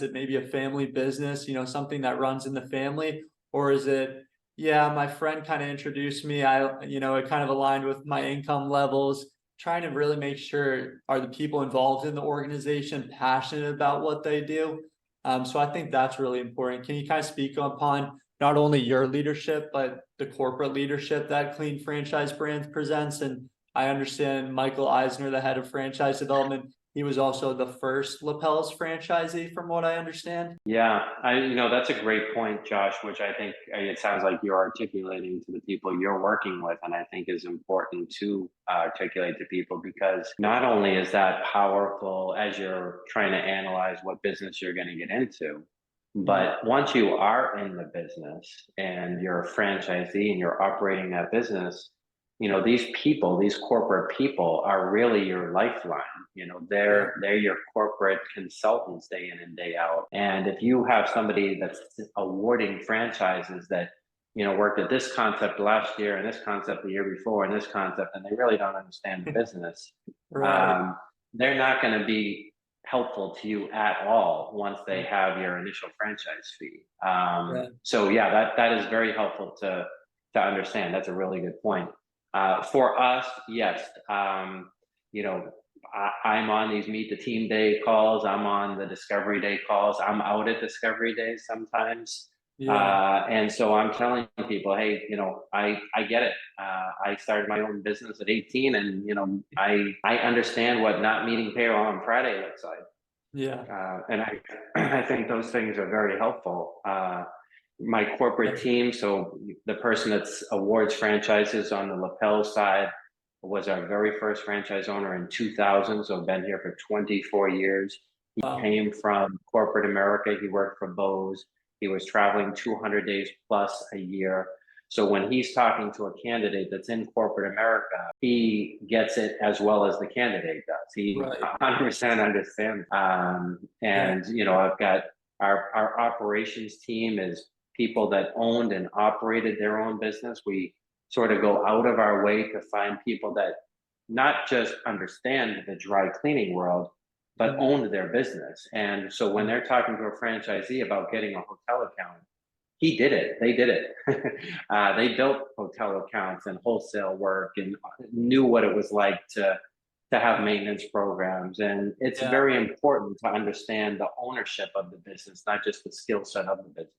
Is it maybe a family business, something that runs in the family? Or is it, yeah, my friend kind of introduced me, it kind of aligned with my income levels, trying to really make sure, are the people involved in the organization passionate about what they do? So I think that's really important. Can you kind of speak upon not only your leadership, but the corporate leadership that Clean Franchise Brands presents? And I understand Michael Eisner, the head of franchise development, he was also the first Lapels franchisee, from what I understand. Yeah, that's a great point, Josh, which I think it sounds like you're articulating to the people you're working with, and I think is important to articulate to people, because not only is that powerful as you're trying to analyze what business you're going to get into, but once you are in the business and you're a franchisee and you're operating that business, these people, these corporate people are really your lifeline. They're your corporate consultants day in and day out. And if you have somebody that's awarding franchises that, worked at this concept last year and this concept the year before and this concept, and they really don't understand the business, Right. they're not going to be helpful to you at all once they have your initial franchise fee. Yeah. So yeah, that is very helpful to understand. That's a really good point. For us, yes, I'm on these meet the team day calls. I'm on the discovery day calls. I'm out at discovery days sometimes. Yeah. And so I'm telling people, hey, I get it. I started my own business at 18, and I understand what not meeting payroll on Friday looks like. Yeah. And I think those things are very helpful. My corporate team, so the person that awards franchises on the Lapel side was our very first franchise owner in 2000, so been here for 24 years. He Wow. came from corporate America. He worked for Bose. He was traveling 200 days plus a year. So when he's talking to a candidate that's in corporate America, he gets it as well as the candidate does. He Right. 100% understands. Yeah. I've got our operations team is people that owned and operated their own business. We sort of go out of our way to find people that not just understand the dry cleaning world, but owned their business. And so when they're talking to a franchisee about getting a hotel account, he did it. They did it. They built hotel accounts and wholesale work and knew what it was like to have maintenance programs. And it's Yeah. very important to understand the ownership of the business, not just the skill set of the business.